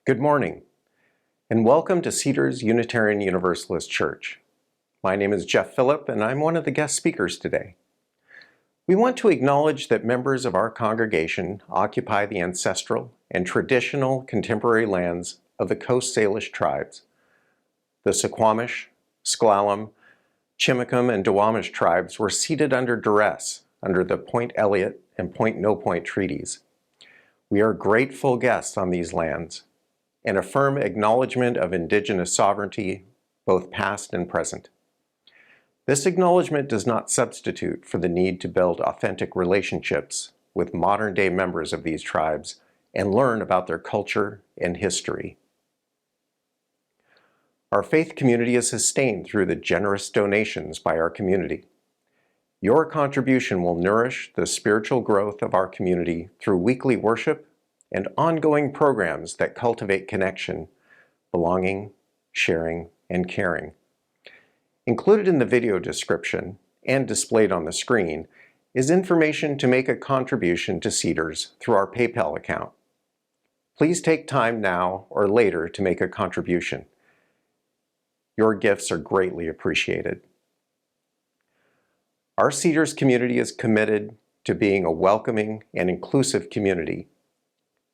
Good morning, and welcome to Cedars Unitarian Universalist Church. My name is Jeff Phillip, and I'm one of the guest speakers today. We want to acknowledge that members of our congregation occupy the ancestral and traditional contemporary lands of the Coast Salish tribes. The Suquamish, S'Klallam, Chimicum, and Duwamish tribes were ceded under duress under the Point Elliott and Point No Point treaties. We are grateful guests on these lands and a firm acknowledgement of Indigenous sovereignty, both past and present. This acknowledgement does not substitute for the need to build authentic relationships with modern-day members of these tribes and learn about their culture and history. Our faith community is sustained through the generous donations by our community. Your contribution will nourish the spiritual growth of our community through weekly worship and ongoing programs that cultivate connection, belonging, sharing, and caring. Included in the video description and displayed on the screen is information to make a contribution to Cedars through our PayPal account. Please take time now or later to make a contribution. Your gifts are greatly appreciated. Our Cedars community is committed to being a welcoming and inclusive community,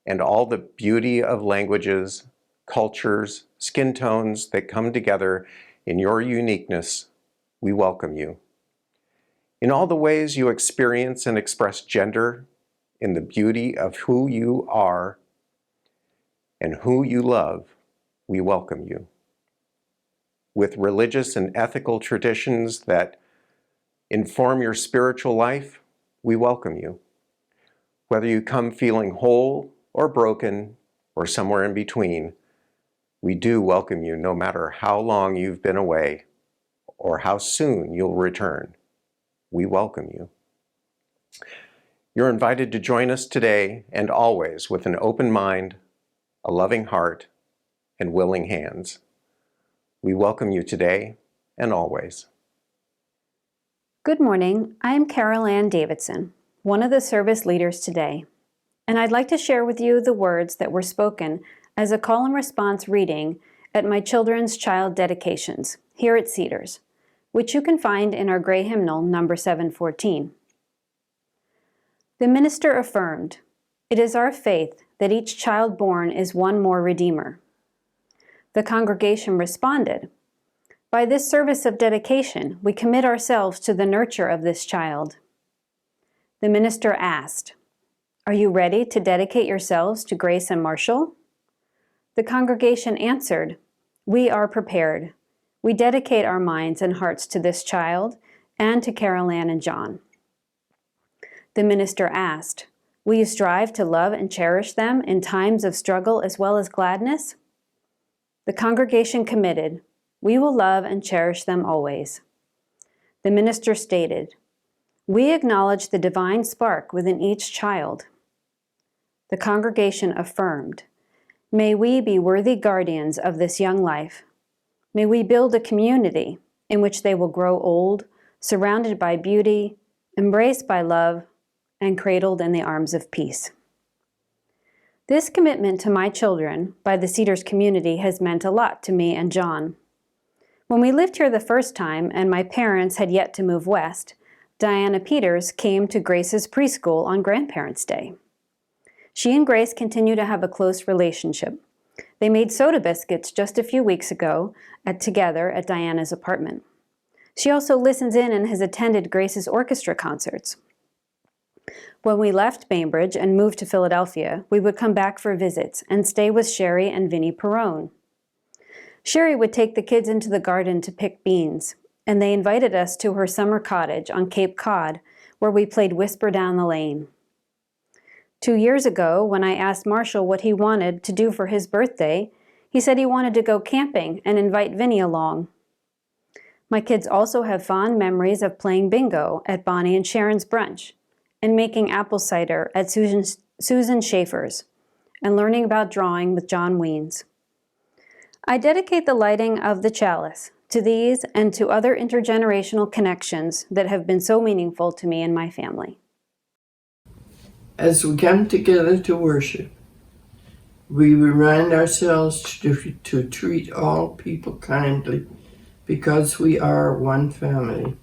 and all the beauty of languages, cultures, skin tones that come together in your uniqueness, we welcome you. In all the ways you experience and express gender, in the beauty of who you are and who you love, we welcome you. With religious and ethical traditions that inform your spiritual life, we welcome you. Whether you come feeling whole or broken, or somewhere in between, we do welcome you no matter how long you've been away or how soon you'll return. We welcome you. You're invited to join us today and always with an open mind, a loving heart, and willing hands. We welcome you today and always. Good morning. I'm Carol Ann Davidson, one of the service leaders today, and I'd like to share with you the words that were spoken as a call and response reading at my children's child dedications here at Cedars, which you can find in our gray hymnal number 714. The minister affirmed, "It is our faith that each child born is one more Redeemer." The congregation responded, "By this service of dedication, we commit ourselves to the nurture of this child." The minister asked, "Are you ready to dedicate yourselves to Grace and Marshall?" The congregation answered, "We are prepared. We dedicate our minds and hearts to this child and to Carol Ann and John." The minister asked, "Will you strive to love and cherish them in times of struggle as well as gladness?" The congregation committed, "We will love and cherish them always." The minister stated, "We acknowledge the divine spark within each child." The congregation affirmed, "May we be worthy guardians of this young life. May we build a community in which they will grow old, surrounded by beauty, embraced by love, and cradled in the arms of peace." This commitment to my children by the Cedars community has meant a lot to me and John. When we lived here the first time and my parents had yet to move west, Diana Peters came to Grace's preschool on Grandparents' Day. She and Grace continue to have a close relationship. They made soda biscuits just a few weeks ago together at Diana's apartment. She also listens in and has attended Grace's orchestra concerts. When we left Bainbridge and moved to Philadelphia, we would come back for visits and stay with Sherry and Vinnie Perrone. Sherry would take the kids into the garden to pick beans, and they invited us to her summer cottage on Cape Cod, where we played Whisper Down the Lane. 2 years ago, when I asked Marshall what he wanted to do for his birthday, he said he wanted to go camping and invite Vinnie along. My kids also have fond memories of playing bingo at Bonnie and Sharon's brunch, and making apple cider at Susan Schaefer's, and learning about drawing with John Weens. I dedicate the lighting of the chalice to these and to other intergenerational connections that have been so meaningful to me and my family. As we come together to worship, We remind ourselves to treat all people kindly because we are one family,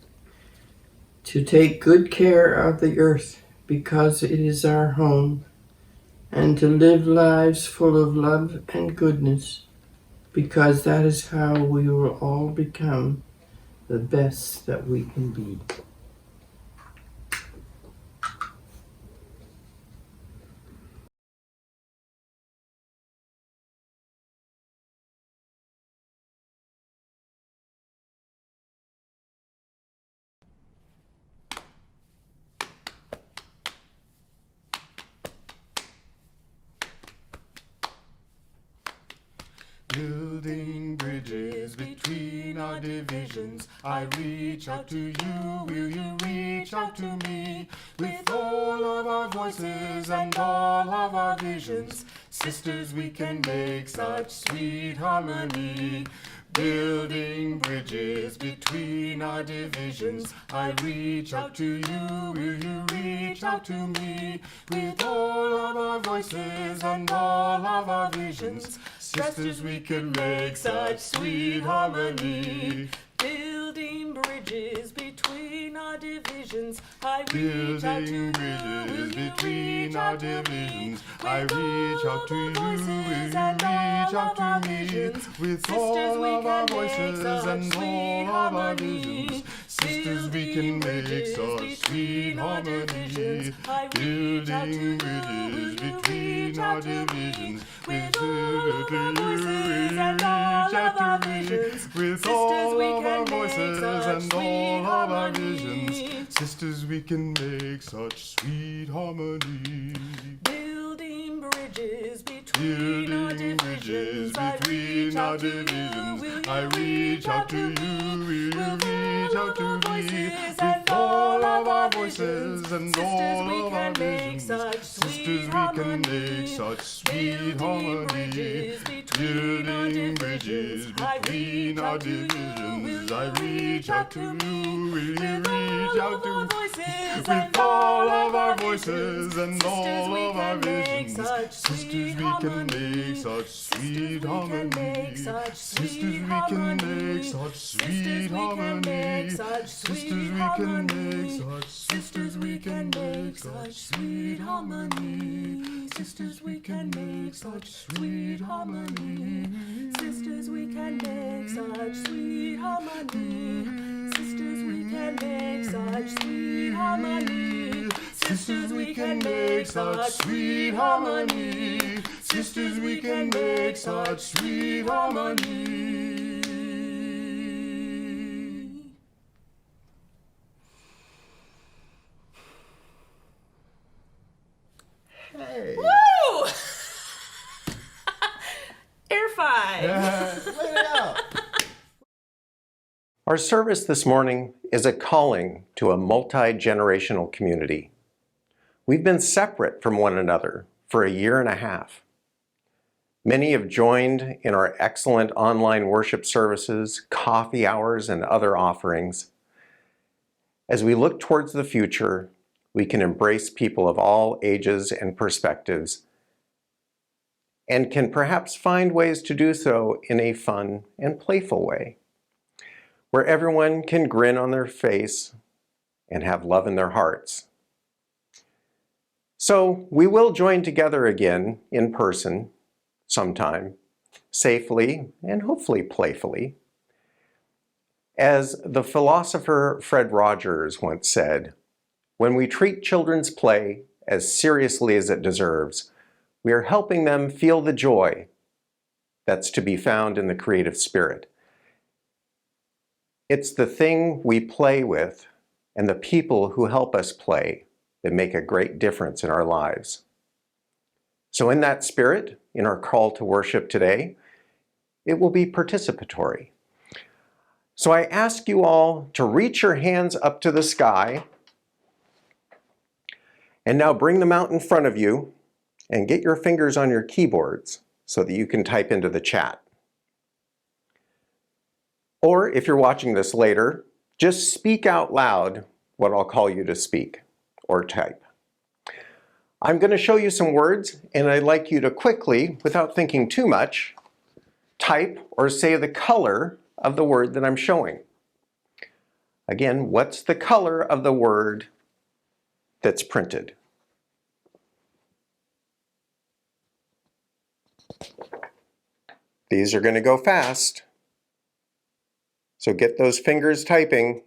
to take good care of the earth because it is our home, and to live lives full of love and goodness because that is how we will all become the best that we can be. Building bridges between our divisions, I reach out to you, will you reach out to me? With all of our voices and all of our visions, sisters, we can make such sweet harmony. Building bridges between our divisions, I reach out to you, will you reach out to me? With all of our voices and all of our visions, sisters, we can make such sweet harmony. Building bridges between our divisions, I reach out to you, will you reach out to me? I reach out to you, will you reach out to me? With all of our voices and all of our visions, sisters, we can make such sweet harmony. Building bridges between our divisions, with all of our voices and all of our visions, with all of our voices and all of our visions, sisters, we can make such sweet harmony. Building bridges between our divisions, I reach out to you, I reach out to you, will you reach out to me? With all of our voices and all of our visions, sisters, we can make such sweet harmony. Building bridges between our divisions, I reach out to you, will you reach out to me? With all of our voices and all of our visions, sisters, we can make such sweet harmony. Sisters, we can make such sweet harmony. Sisters, we can make such. Sisters, we can make such sweet harmony. Sisters, we can make such sweet harmony. Sisters, we can make such sweet harmony. Sisters, we can make such sweet harmony. Sisters, we can make such sweet harmony. Sisters, we can make such sweet harmony. Hey! Woo! Air five! Let it out! Our service this morning is a calling to a multi-generational community. We've been separate from one another for 1.5 years. Many have joined in our excellent online worship services, coffee hours, and other offerings. As we look towards the future, we can embrace people of all ages and perspectives, and can perhaps find ways to do so in a fun and playful way, where everyone can grin on their face and have love in their hearts. So we will join together again in person sometime, safely and hopefully playfully. As the philosopher Fred Rogers once said, when we treat children's play as seriously as it deserves, we are helping them feel the joy that's to be found in the creative spirit. It's the thing we play with and the people who help us play that make a great difference in our lives. So in that spirit, in our call to worship today, it will be participatory. So I ask you all to reach your hands up to the sky and now bring them out in front of you and get your fingers on your keyboards so that you can type into the chat. Or if you're watching this later, just speak out loud what I'll call you to speak or type. I'm going to show you some words, and I'd like you to quickly, without thinking too much, type or say the color of the word that I'm showing. Again, what's the color of the word that's printed? These are going to go fast, so get those fingers typing.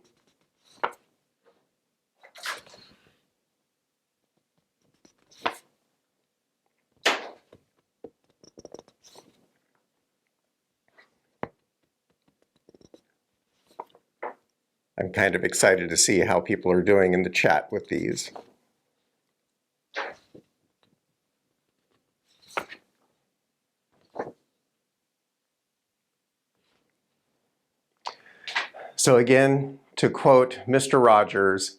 I'm kind of excited to see how people are doing in the chat with these. So again, to quote Mr. Rogers,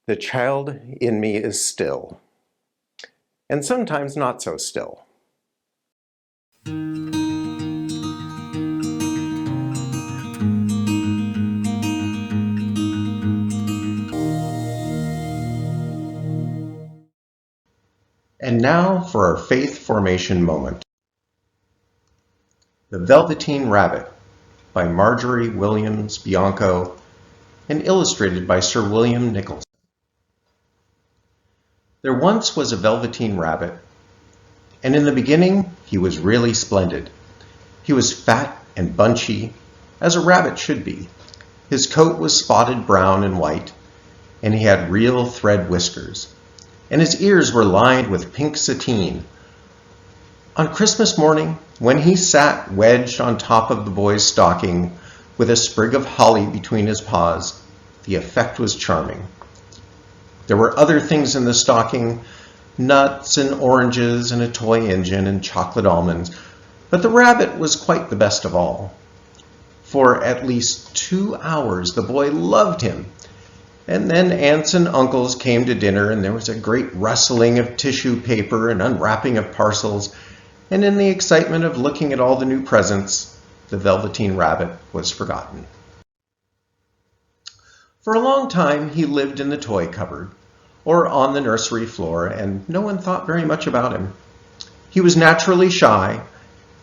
"The child in me is still, and sometimes not so still." And now for our faith formation moment. The Velveteen Rabbit by Marjorie Williams Bianco and illustrated by Sir William Nicholson. There once was a velveteen rabbit, and in the beginning he was really splendid. He was fat and bunchy, as a rabbit should be. His coat was spotted brown and white, and he had real thread whiskers, and his ears were lined with pink sateen. On Christmas morning, when he sat wedged on top of the boy's stocking with a sprig of holly between his paws, the effect was charming. There were other things in the stocking, nuts and oranges and a toy engine and chocolate almonds, but the rabbit was quite the best of all. For at least 2 hours the boy loved him, and then aunts and uncles came to dinner, and there was a great rustling of tissue paper and unwrapping of parcels, and in the excitement of looking at all the new presents, the Velveteen Rabbit was forgotten. For a long time he lived in the toy cupboard, or on the nursery floor, and no one thought very much about him. He was naturally shy,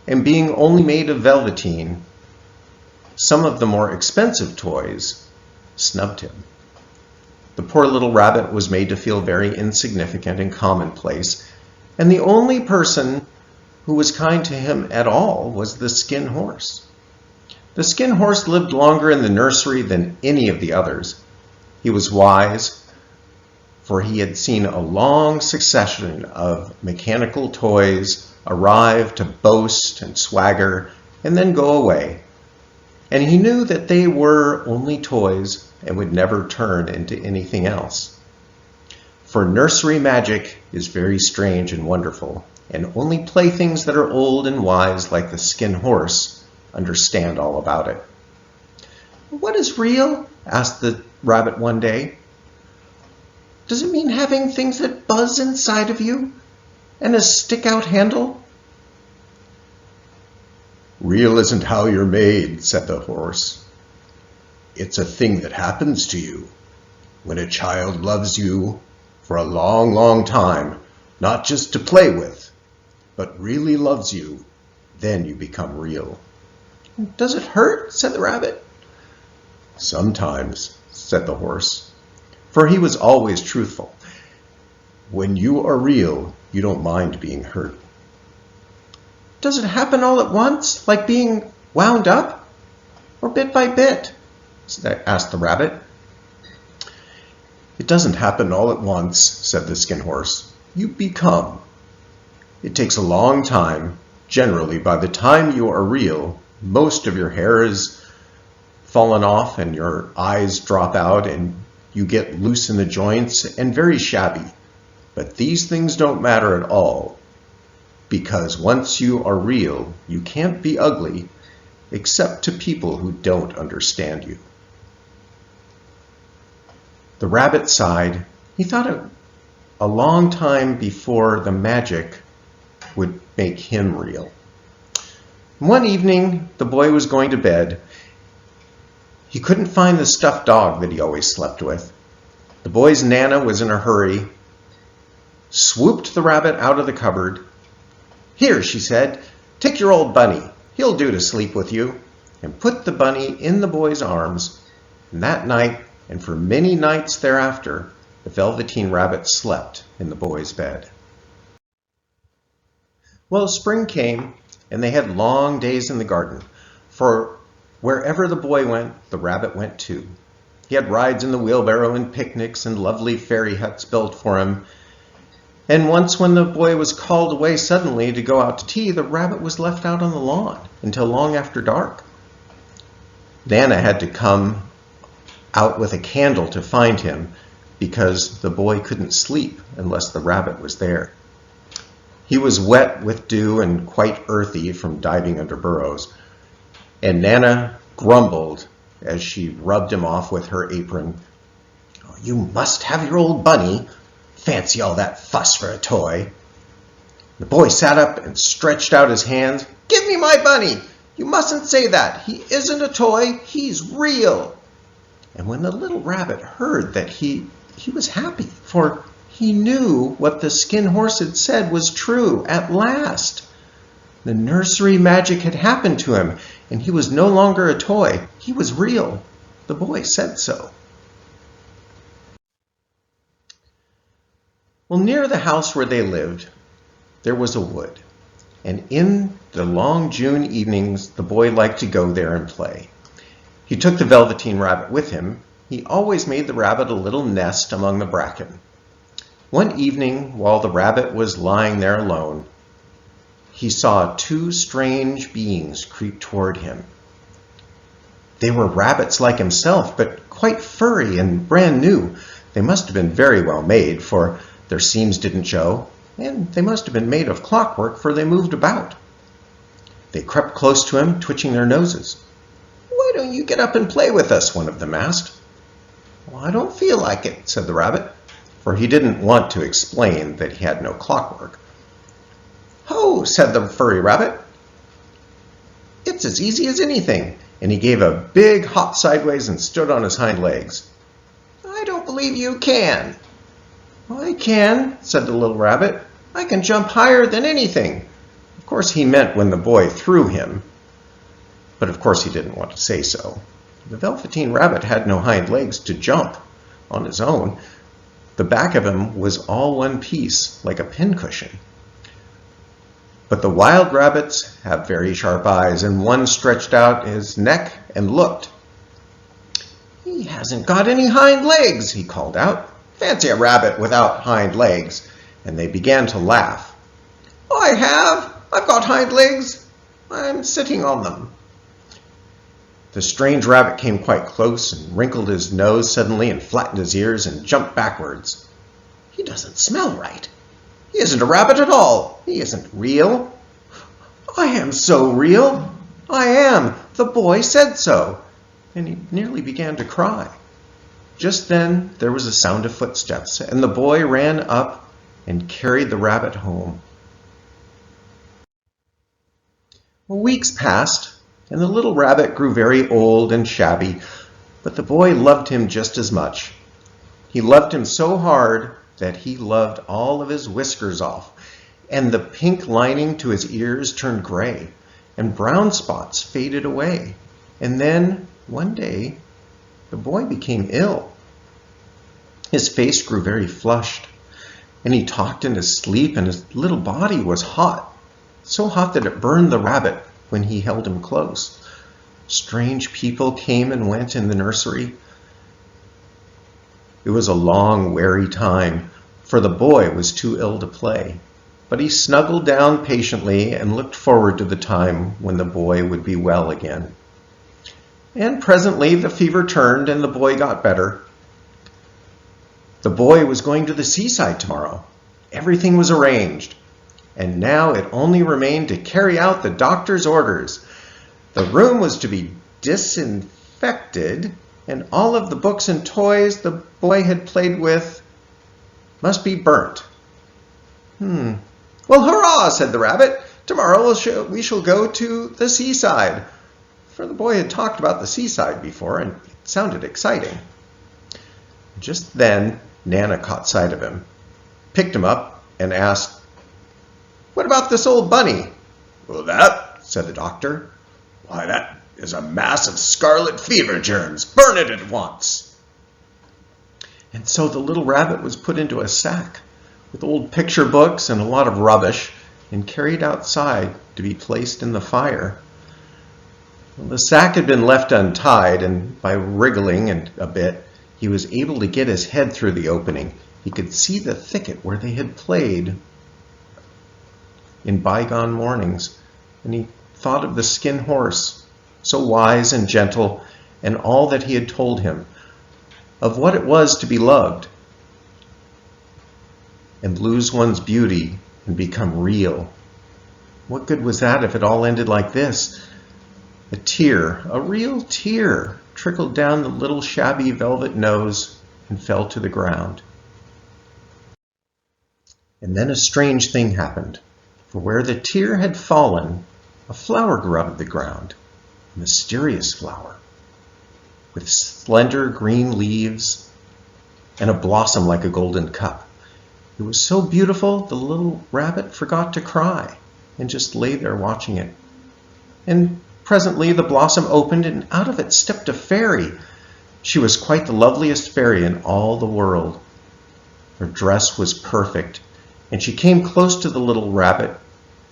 and being only made of velveteen, some of the more expensive toys snubbed him. The poor little rabbit was made to feel very insignificant and commonplace, and the only person who was kind to him at all was the Skin Horse. The Skin Horse lived longer in the nursery than any of the others. He was wise, for he had seen a long succession of mechanical toys arrive to boast and swagger and then go away. And he knew that they were only toys and would never turn into anything else. For nursery magic is very strange and wonderful, and only playthings that are old and wise like the Skin Horse understand all about it. "What is real?" asked the rabbit one day. "Does it mean having things that buzz inside of you and a stick-out handle?" "Real isn't how you're made," said the horse. "It's a thing that happens to you when a child loves you for a long, long time, not just to play with, but really loves you, then you become real." "Does it hurt?" said the rabbit. "Sometimes," said the horse, for he was always truthful. "When you are real, you don't mind being hurt." "Does it happen all at once, like being wound up, or bit by bit?" asked the rabbit. "It doesn't happen all at once," said the Skin Horse. "You become. It takes a long time. Generally, by the time you are real, most of your hair is fallen off and your eyes drop out and you get loose in the joints and very shabby. But these things don't matter at all, because once you are real, you can't be ugly except to people who don't understand you." The rabbit sighed. He thought a long time before the magic would make him real. One evening, the boy was going to bed. He couldn't find the stuffed dog that he always slept with. The boy's Nana was in a hurry, swooped the rabbit out of the cupboard. "Here," she said, "take your old bunny. He'll do to sleep with you," and put the bunny in the boy's arms. And that night, and for many nights thereafter, the Velveteen Rabbit slept in the boy's bed. Well, spring came, and they had long days in the garden, for wherever the boy went, the rabbit went too. He had rides in the wheelbarrow and picnics and lovely fairy huts built for him. And once when the boy was called away suddenly to go out to tea, the rabbit was left out on the lawn until long after dark. Nana had to come out with a candle to find him because the boy couldn't sleep unless the rabbit was there. He was wet with dew and quite earthy from diving under burrows, and Nana grumbled as she rubbed him off with her apron. "Oh, you must have your old bunny. Fancy all that fuss for a toy." The boy sat up and stretched out his hands. "Give me my bunny! You mustn't say that. He isn't a toy. He's real." And when the little rabbit heard that, he was happy, for he knew what the Skin Horse had said was true at last. The nursery magic had happened to him, and he was no longer a toy. He was real. The boy said so. Well, near the house where they lived, there was a wood, and in the long June evenings, the boy liked to go there and play. He took the Velveteen Rabbit with him. He always made the rabbit a little nest among the bracken. One evening, while the rabbit was lying there alone, he saw two strange beings creep toward him. They were rabbits like himself, but quite furry and brand new. They must have been very well made, for their seams didn't show, and they must have been made of clockwork, for they moved about. They crept close to him, twitching their noses. "Why don't you get up and play with us?" one of them asked. "Well, I don't feel like it," said the rabbit, for he didn't want to explain that he had no clockwork. "Ho," said the furry rabbit. "It's as easy as anything," and he gave a big hop sideways and stood on his hind legs. "I don't believe you can." "I can," said the little rabbit. "I can jump higher than anything." Of course, he meant when the boy threw him, but of course he didn't want to say so. The Velveteen Rabbit had no hind legs to jump on his own. The back of him was all one piece, like a pincushion. But the wild rabbits have very sharp eyes, and one stretched out his neck and looked. "He hasn't got any hind legs," he called out. "Fancy a rabbit without hind legs." And they began to laugh. "I have. I've got hind legs. I'm sitting on them." The strange rabbit came quite close and wrinkled his nose suddenly and flattened his ears and jumped backwards. "He doesn't smell right. He isn't a rabbit at all. He isn't real." "I am so real. I am. The boy said so." And he nearly began to cry. Just then there was a sound of footsteps, and the boy ran up and carried the rabbit home. Well, weeks passed, and the little rabbit grew very old and shabby, but the boy loved him just as much. He loved him so hard that he loved all of his whiskers off, and the pink lining to his ears turned gray, and brown spots faded away. And then, one day, the boy became ill. His face grew very flushed, and he talked in his sleep, and his little body was hot, so hot that it burned the rabbit when he held him close. Strange people came and went in the nursery. It was a long, weary time, for the boy was too ill to play. But he snuggled down patiently and looked forward to the time when the boy would be well again. And presently the fever turned and the boy got better. The boy was going to the seaside tomorrow. Everything was arranged, and now it only remained to carry out the doctor's orders. The room was to be disinfected, and all of the books and toys the boy had played with must be burnt. "Well, hurrah," said the rabbit. "Tomorrow we shall go to the seaside." For the boy had talked about the seaside before, and it sounded exciting. Just then, Nana caught sight of him, picked him up, and asked, "What about this old bunny?" "Well, that," said the doctor, "why, that is a mass of scarlet fever germs. Burn it at once." And so the little rabbit was put into a sack with old picture books and a lot of rubbish and carried outside to be placed in the fire. Well, the sack had been left untied, and by wriggling a bit, he was able to get his head through the opening. He could see the thicket where they had played in bygone mornings, and he thought of the skin horse, so wise and gentle, and all that he had told him, of what it was to be loved and lose one's beauty and become real. What good was that if it all ended like this? A tear, a real tear, trickled down the little shabby velvet nose and fell to the ground. And then a strange thing happened, for where the tear had fallen, a flower grew out of the ground, a mysterious flower, with slender green leaves and a blossom like a golden cup. It was so beautiful, the little rabbit forgot to cry and just lay there watching it. And presently the blossom opened, and out of it stepped a fairy. She was quite the loveliest fairy in all the world. Her dress was perfect, and she came close to the little rabbit,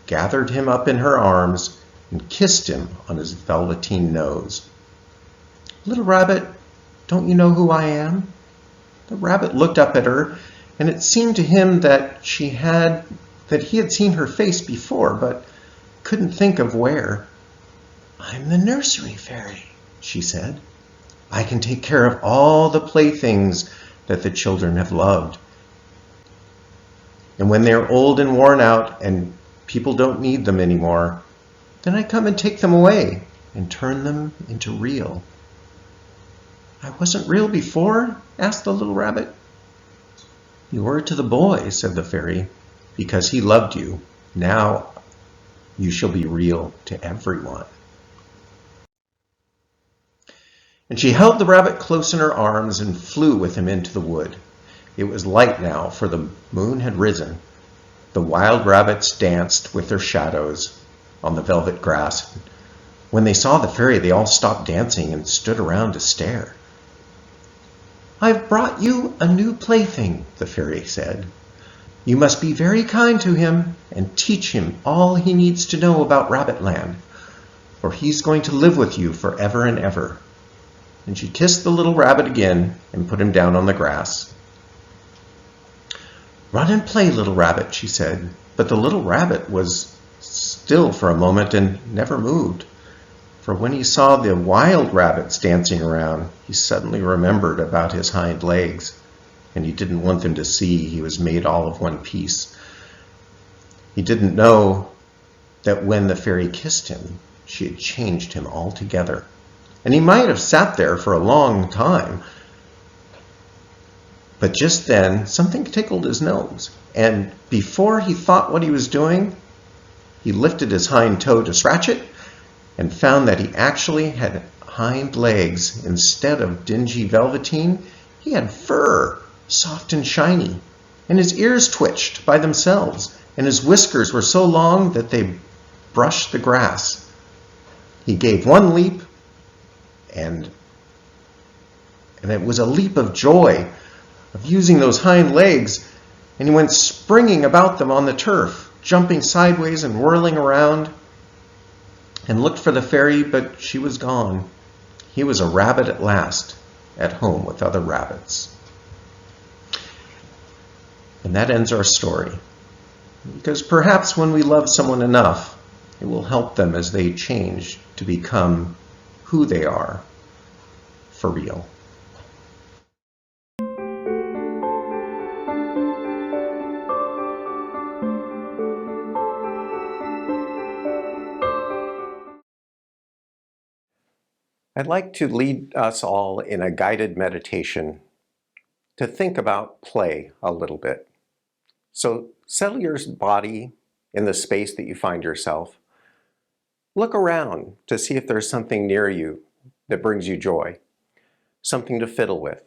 gathered him up in her arms, and kissed him on his velveteen nose. "Little rabbit, don't you know who I am?" The rabbit looked up at her, and it seemed to him that he had seen her face before, but couldn't think of where. "I'm the nursery fairy," she said. "I can take care of all the playthings that the children have loved. And when they're old and worn out and people don't need them anymore, then I come and take them away and turn them into real." "I wasn't real before?" asked the little rabbit. "You were to the boy," said the fairy, "because he loved you. Now you shall be real to everyone." And she held the rabbit close in her arms and flew with him into the wood. It was light now, for the moon had risen. The wild rabbits danced with their shadows on the velvet grass. When they saw the fairy, they all stopped dancing and stood around to stare. "I've brought you a new plaything," the fairy said. "You must be very kind to him and teach him all he needs to know about Rabbitland, for he's going to live with you forever and ever." And she kissed the little rabbit again and put him down on the grass. "Run and play, little rabbit," she said. But the little rabbit was still for a moment and never moved. For when he saw the wild rabbits dancing around, he suddenly remembered about his hind legs, and he didn't want them to see he was made all of one piece. He didn't know that when the fairy kissed him, she had changed him altogether. And he might have sat there for a long time, but just then something tickled his nose, and before he thought what he was doing, he lifted his hind toe to scratch it and found that he actually had hind legs. Instead of dingy velveteen, he had fur, soft and shiny, and his ears twitched by themselves, and his whiskers were so long that they brushed the grass. He gave one leap, and it was a leap of joy of using those hind legs, and he went springing about them on the turf, jumping sideways and whirling around, and looked for the fairy, but she was gone. He was a rabbit at last, at home with other rabbits. And that ends our story, because perhaps when we love someone enough, it will help them as they change to become who they are for real. I'd like to lead us all in a guided meditation to think about play a little bit. So settle your body in the space that you find yourself. Look around to see if there's something near you that brings you joy, something to fiddle with,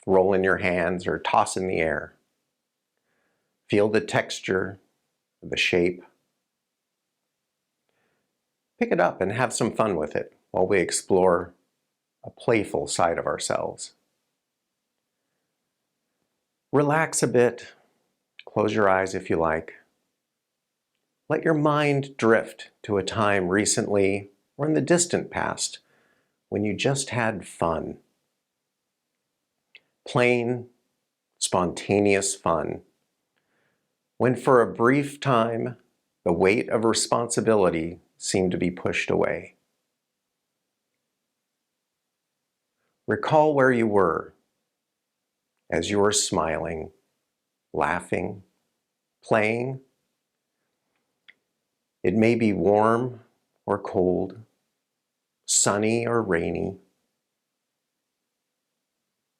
roll in your hands or toss in the air. Feel the texture, the shape. Pick it up and have some fun with it while we explore a playful side of ourselves. Relax a bit. Close your eyes if you like. Let your mind drift to a time recently or in the distant past when you just had fun. Plain, spontaneous fun. When for a brief time, the weight of responsibility seemed to be pushed away. Recall where you were as you were smiling, laughing, playing. It may be warm or cold, sunny or rainy,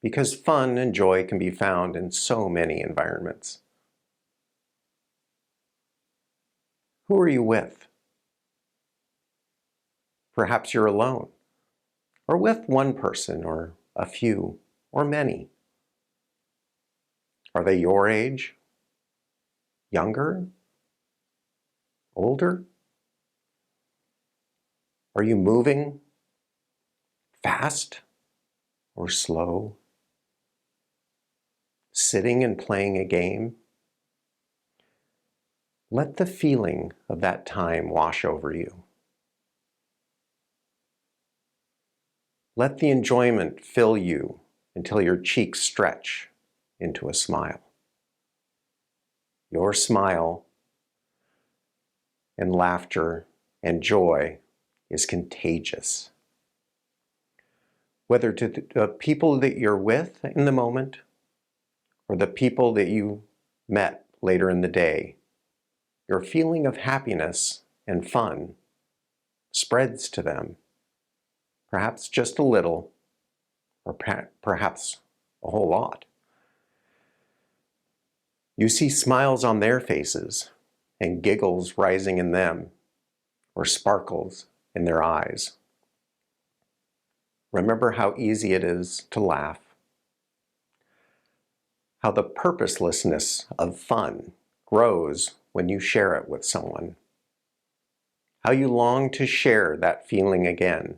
because fun and joy can be found in so many environments. Who are you with? Perhaps you're alone, or with one person, or a few, or many. Are they your age? Younger? Older? Are you moving fast or slow? Sitting and playing a game? Let the feeling of that time wash over you. Let the enjoyment fill you until your cheeks stretch into a smile. Your smile and laughter and joy is contagious. Whether to the people that you're with in the moment or the people that you met later in the day, your feeling of happiness and fun spreads to them, perhaps just a little, or perhaps a whole lot. You see smiles on their faces and giggles rising in them, or sparkles in their eyes. Remember how easy it is to laugh, how the purposelessness of fun grows when you share it with someone, how you long to share that feeling again.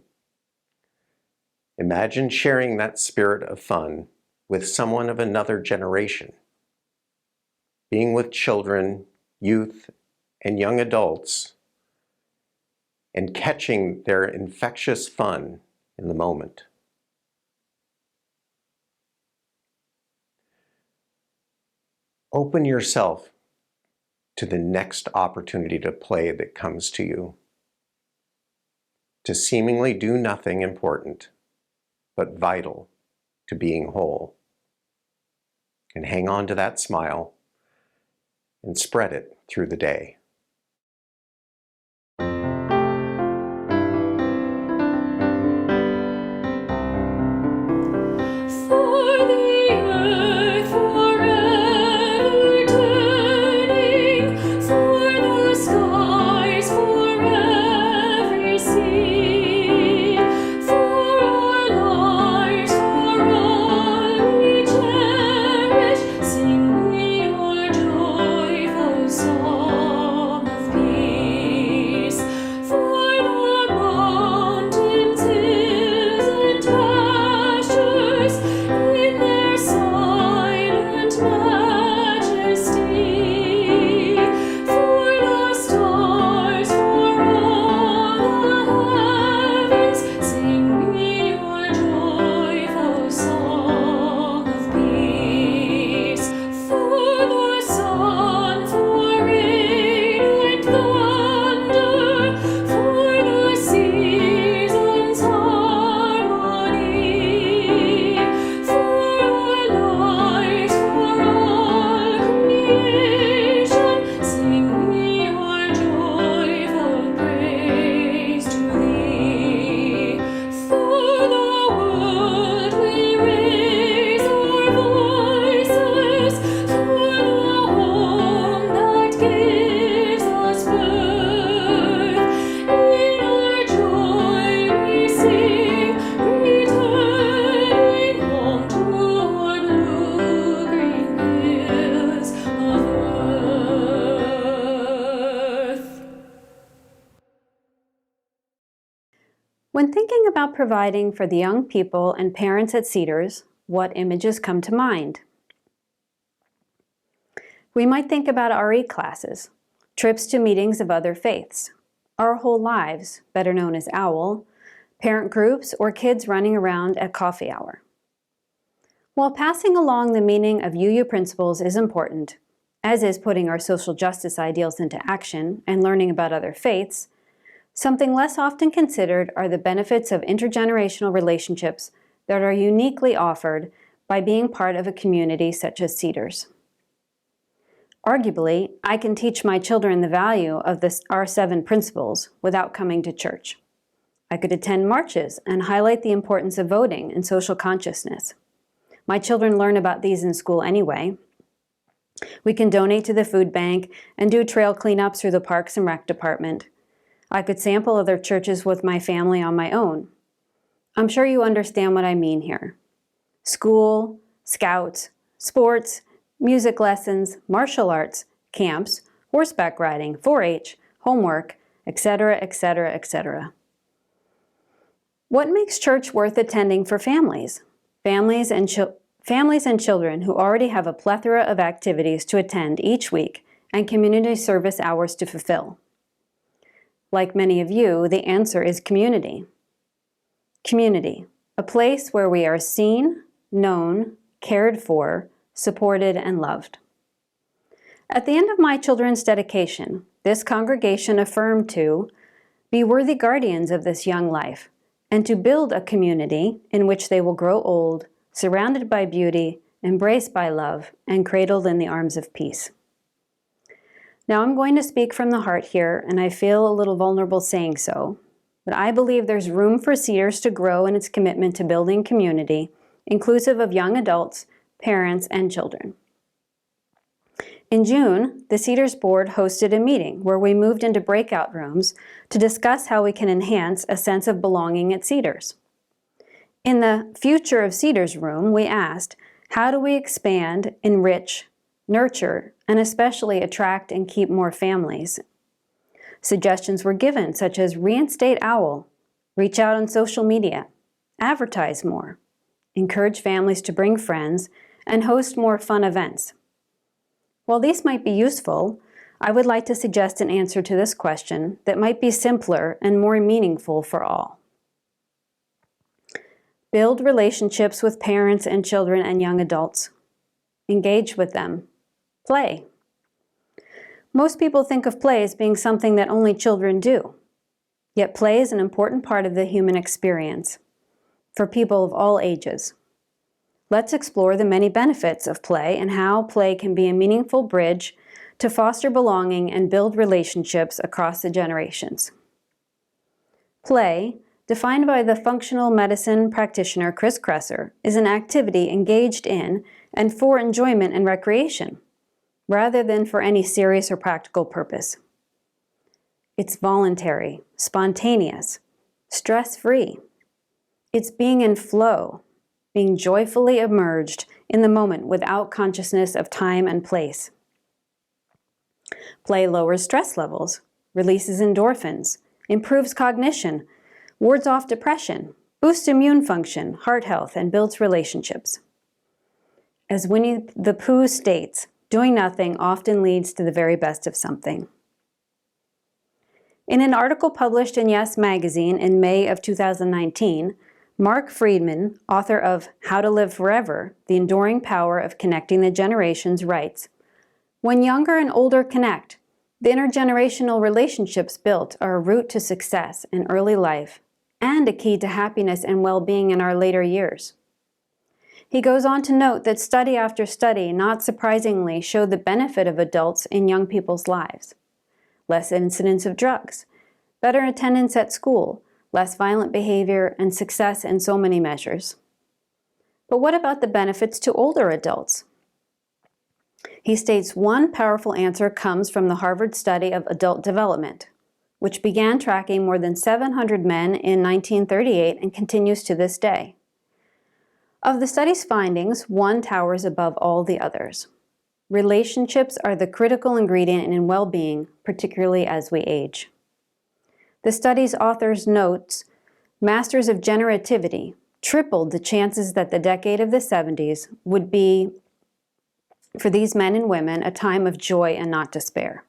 Imagine sharing that spirit of fun with someone of another generation. Being with children, youth, and young adults, and catching their infectious fun in the moment. Open yourself to the next opportunity to play that comes to you, to seemingly do nothing important, but vital to being whole. And hang on to that smile and spread it through the day. For the earth forever turning, for the skies for every sea, for our lives, for all we cherish, sing we your joyful song. thinking about providing for the young people and parents at Cedars, what images come to mind? We might think about RE classes, trips to meetings of other faiths, Our Whole Lives, better known as OWL, parent groups, or kids running around at coffee hour. While passing along the meaning of UU principles is important, as is putting our social justice ideals into action and learning about other faiths, something less often considered are the benefits of intergenerational relationships that are uniquely offered by being part of a community such as Cedars. Arguably, I can teach my children the value of our 7 principles without coming to church. I could attend marches and highlight the importance of voting and social consciousness. My children learn about these in school anyway. We can donate to the food bank and do trail cleanups through the Parks and Rec department. I could sample other churches with my family on my own. I'm sure you understand what I mean here. School, scouts, sports, music lessons, martial arts, camps, horseback riding, 4-H, homework, etc., etc., etc. What makes church worth attending for families? Families and children who already have a plethora of activities to attend each week and community service hours to fulfill. Like many of you, the answer is community. Community, a place where we are seen, known, cared for, supported, and loved. At the end of my children's dedication, this congregation affirmed to be worthy guardians of this young life and to build a community in which they will grow old, surrounded by beauty, embraced by love, and cradled in the arms of peace. Now I'm going to speak from the heart here, and I feel a little vulnerable saying so, but I believe there's room for Cedars to grow in its commitment to building community, inclusive of young adults, parents, and children. In June, the Cedars Board hosted a meeting where we moved into breakout rooms to discuss how we can enhance a sense of belonging at Cedars. In the Future of Cedars room, we asked, how do we expand, enrich, nurture, and especially attract and keep more families? Suggestions were given, such as reinstate OWL, reach out on social media, advertise more, encourage families to bring friends, and host more fun events. While these might be useful, I would like to suggest an answer to this question that might be simpler and more meaningful for all. Build relationships with parents and children and young adults. Engage with them. Play. Most people think of play as being something that only children do. Yet play is an important part of the human experience for people of all ages. Let's explore the many benefits of play and how play can be a meaningful bridge to foster belonging and build relationships across the generations. Play, defined by the functional medicine practitioner Chris Kresser, is an activity engaged in and for enjoyment and recreation, rather than for any serious or practical purpose. It's voluntary, spontaneous, stress-free. It's being in flow, being joyfully immersed in the moment without consciousness of time and place. Play lowers stress levels, releases endorphins, improves cognition, wards off depression, boosts immune function, heart health, and builds relationships. As Winnie the Pooh states, doing nothing often leads to the very best of something. In an article published in Yes magazine in May of 2019, Mark Friedman, author of How to Live Forever, The Enduring Power of Connecting the Generations, writes, when younger and older connect, the intergenerational relationships built are a route to success in early life and a key to happiness and well-being in our later years. He goes on to note that study after study, not surprisingly, showed the benefit of adults in young people's lives. Less incidence of drugs, better attendance at school, less violent behavior, and success in so many measures. But what about the benefits to older adults? He states one powerful answer comes from the Harvard study of adult development, which began tracking more than 700 men in 1938 and continues to this day. Of the study's findings, one towers above all the others. Relationships are the critical ingredient in well-being, particularly as we age. The study's authors notes Masters of generativity tripled the chances that the decade of the 70s would be, for these men and women, a time of joy and not despair.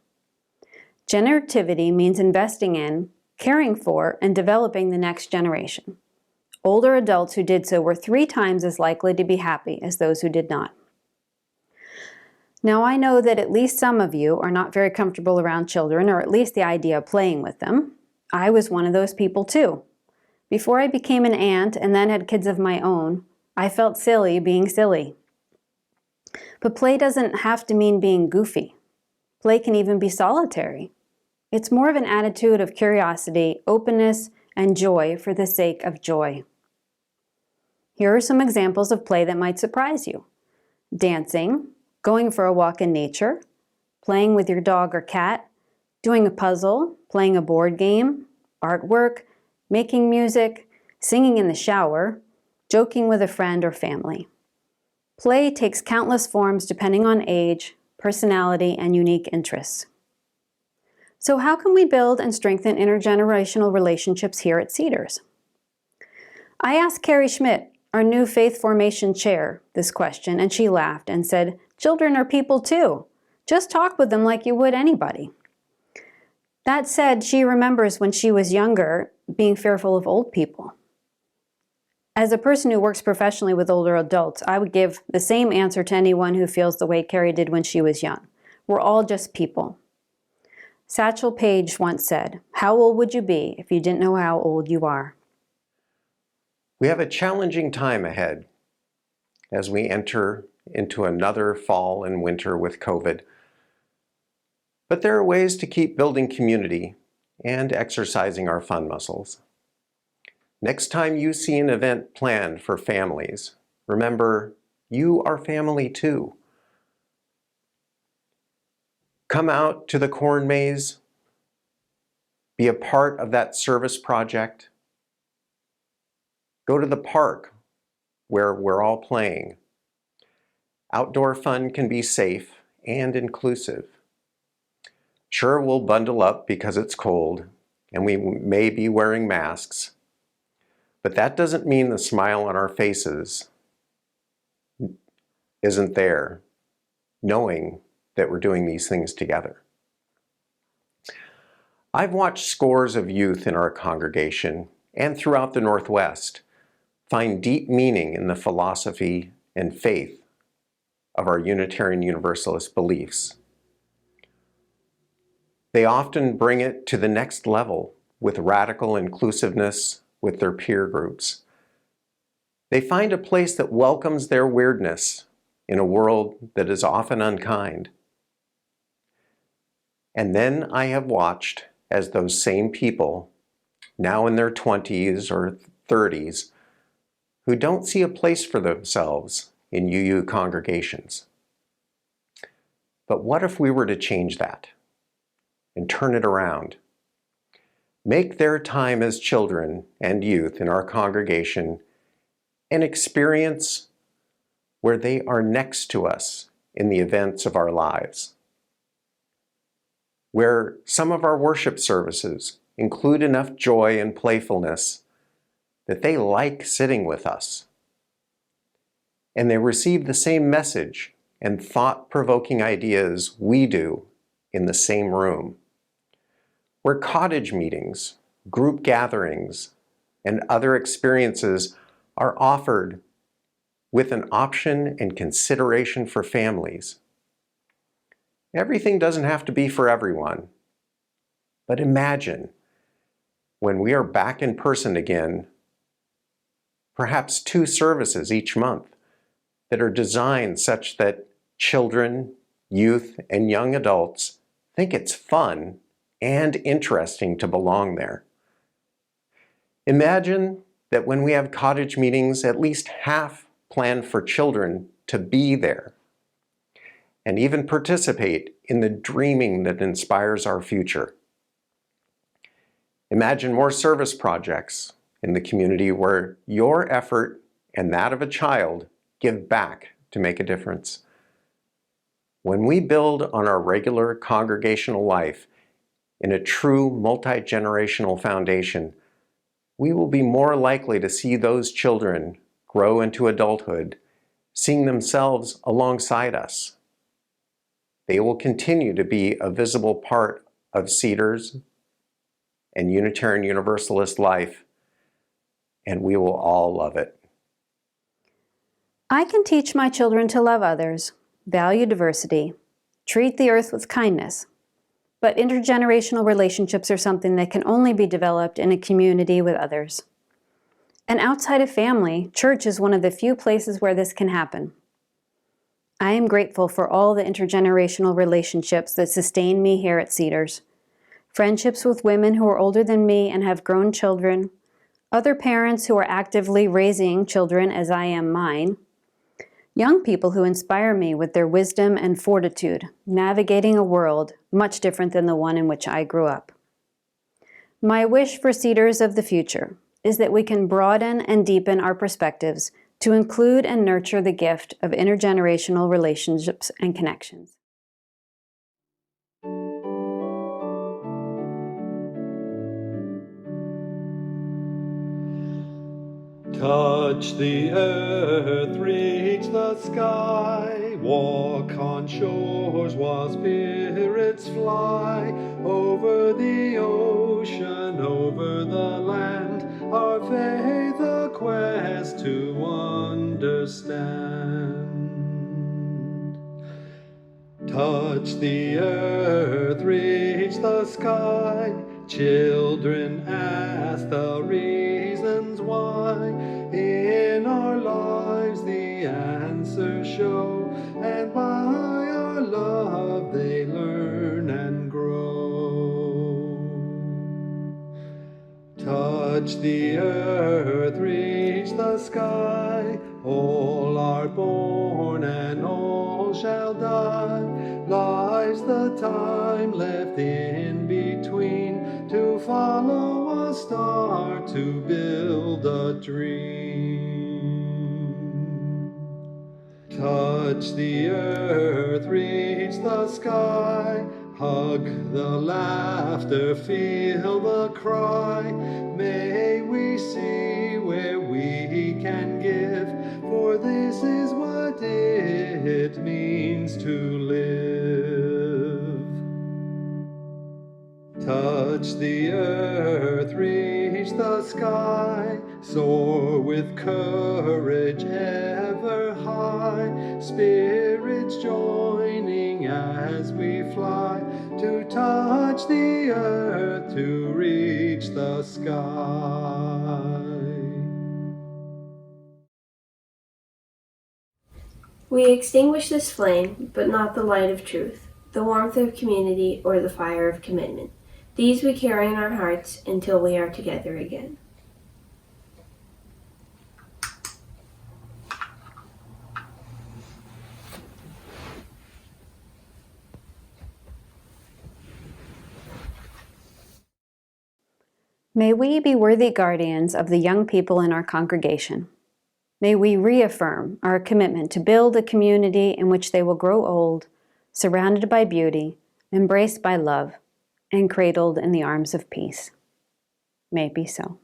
Generativity means investing in, caring for, and developing the next generation. Older adults who did so were 3 times as likely to be happy as those who did not. Now, I know that at least some of you are not very comfortable around children, or at least the idea of playing with them. I was one of those people too. Before I became an aunt and then had kids of my own, I felt silly being silly. But play doesn't have to mean being goofy. Play can even be solitary. It's more of an attitude of curiosity, openness, and joy for the sake of joy. Here are some examples of play that might surprise you. Dancing, going for a walk in nature, playing with your dog or cat, doing a puzzle, playing a board game, artwork, making music, singing in the shower, joking with a friend or family. Play takes countless forms depending on age, personality, and unique interests. So how can we build and strengthen intergenerational relationships here at Cedars? I asked Carrie Schmidt, our new Faith Formation Chair, this question, and she laughed and said, "Children are people too. Just talk with them like you would anybody." That said, she remembers when she was younger being fearful of old people. As a person who works professionally with older adults, I would give the same answer to anyone who feels the way Carrie did when she was young. We're all just people. Satchel Paige once said, "How old would you be if you didn't know how old you are?" We have a challenging time ahead as we enter into another fall and winter with COVID. But there are ways to keep building community and exercising our fun muscles. Next time you see an event planned for families, remember, you are family too. Come out to the corn maze, be a part of that service project. Go to the park where we're all playing. Outdoor fun can be safe and inclusive. Sure, we'll bundle up because it's cold and we may be wearing masks, but that doesn't mean the smile on our faces isn't there, knowing that we're doing these things together. I've watched scores of youth in our congregation and throughout the Northwest find deep meaning in the philosophy and faith of our Unitarian Universalist beliefs. They often bring it to the next level with radical inclusiveness with their peer groups. They find a place that welcomes their weirdness in a world that is often unkind. And then I have watched as those same people, now in their 20s or 30s, who don't see a place for themselves in UU congregations. But what if we were to change that and turn it around? Make their time as children and youth in our congregation an experience where they are next to us in the events of our lives, where some of our worship services include enough joy and playfulness that they like sitting with us, and they receive the same message and thought-provoking ideas we do in the same room, where cottage meetings, group gatherings, and other experiences are offered with an option and consideration for families. Everything doesn't have to be for everyone, but imagine when we are back in person again, perhaps 2 services each month that are designed such that children, youth, and young adults think it's fun and interesting to belong there. Imagine that when we have cottage meetings, at least half plan for children to be there and even participate in the dreaming that inspires our future. Imagine more service projects in the community where your effort and that of a child give back to make a difference. When we build on our regular congregational life in a true multi-generational foundation, we will be more likely to see those children grow into adulthood, seeing themselves alongside us. They will continue to be a visible part of Cedars and Unitarian Universalist life, and we will all love it. I can teach my children to love others, value diversity, treat the earth with kindness. But intergenerational relationships are something that can only be developed in a community with others. And outside of family, church is one of the few places where this can happen. I am grateful for all the intergenerational relationships that sustain me here at Cedars. Friendships with women who are older than me and have grown children, other parents who are actively raising children as I am mine, young people who inspire me with their wisdom and fortitude, navigating a world much different than the one in which I grew up. My wish for Cedars of the future is that we can broaden and deepen our perspectives to include and nurture the gift of intergenerational relationships and connections. Touch the earth, reach the sky, walk on shores while spirits fly. Over the ocean, over the land, our faith a quest to understand. Touch the earth, reach the sky, children ask the reasons why. In our lives the answers show, and by our love they learn and grow. Touch the earth, reach the sky, all are born and all shall die. Life's the time left in between to follow a star, to build a dream. Touch the earth, reach the sky, hug the laughter, feel the cry. May we see where we can give, for this is what it means to live. Touch the earth, reach the sky, soar with courage ever high. Spirits joining as we fly, to touch the earth, to reach the sky. We extinguish this flame, but not the light of truth, the warmth of community, or the fire of commitment. These we carry in our hearts until we are together again. May we be worthy guardians of the young people in our congregation. May we reaffirm our commitment to build a community in which they will grow old, surrounded by beauty, embraced by love, and cradled in the arms of peace. May it be so.